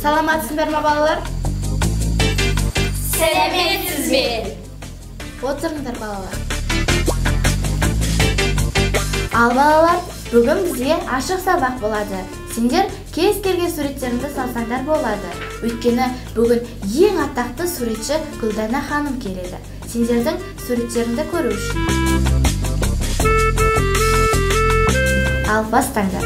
Саламатсыздар ма балалар? Сәлеметсізбе? Отырыңдар балалар. Ал балалар, бүгін бізге ашық сабақ болады. Сендер кез келген суреттеріңді салсаңдар болады. Өйткені бүгін ең атақты суретші Гүлдана ханым келеді. Сендердің суреттеріңді көру үшін. Ал бастаңдар.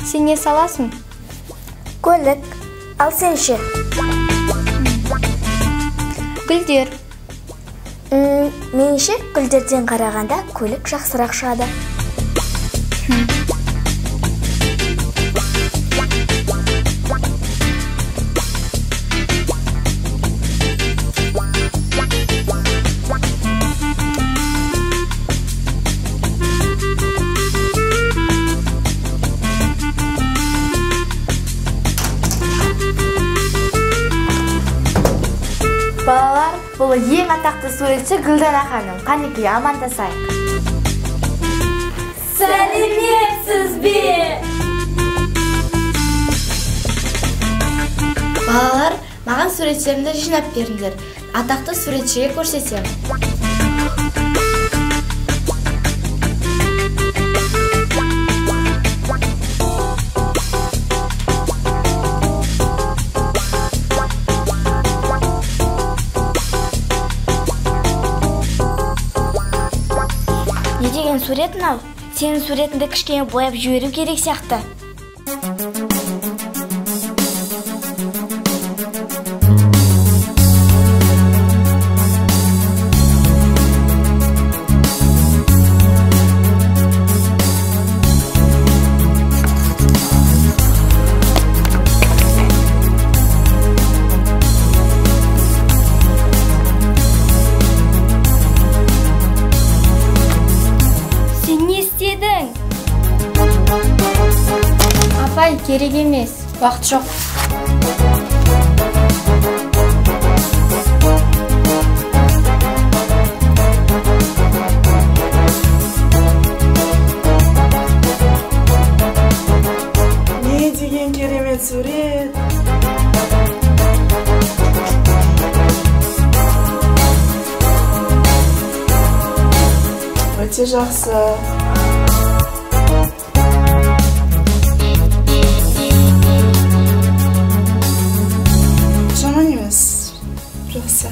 Сен не саласың? Көлік. Ал сен ше? Гүлдер. Меніңше гүлдерден қарағанда көлік жақсырақ шығады. Балалар, бұл ең атақты суретші Гүлдана ханым. Қанекей, амандасайық. Сәлеметсізбе? Балалар, маған суреттерімді жинап беріңдер. Атақты суретшіге көрсетемін. Не деген сурет мынау? Сенің суретіңді кішкене бояп жіберу керек сияқты. Апай, керек емес. Уақыт жоқ. Не деген керемет сурет. Өте жақсы. Жаман емес. Жақсы.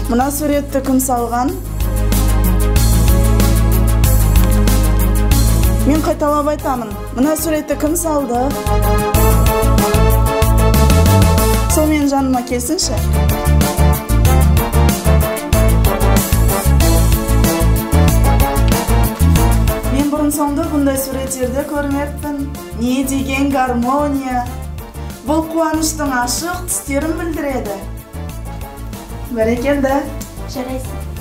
Мына суретті кім салған? Мен қайталап айтамын. Мына суретті кім салды? Сол менің жаныма келсінші. Мен бұрын-соңды бұндай суреттерді көрмеппін. Не деген гармония. Бұл қуаныштың ашық түстерін білдіреді. Бәрекелді. Жарайсың.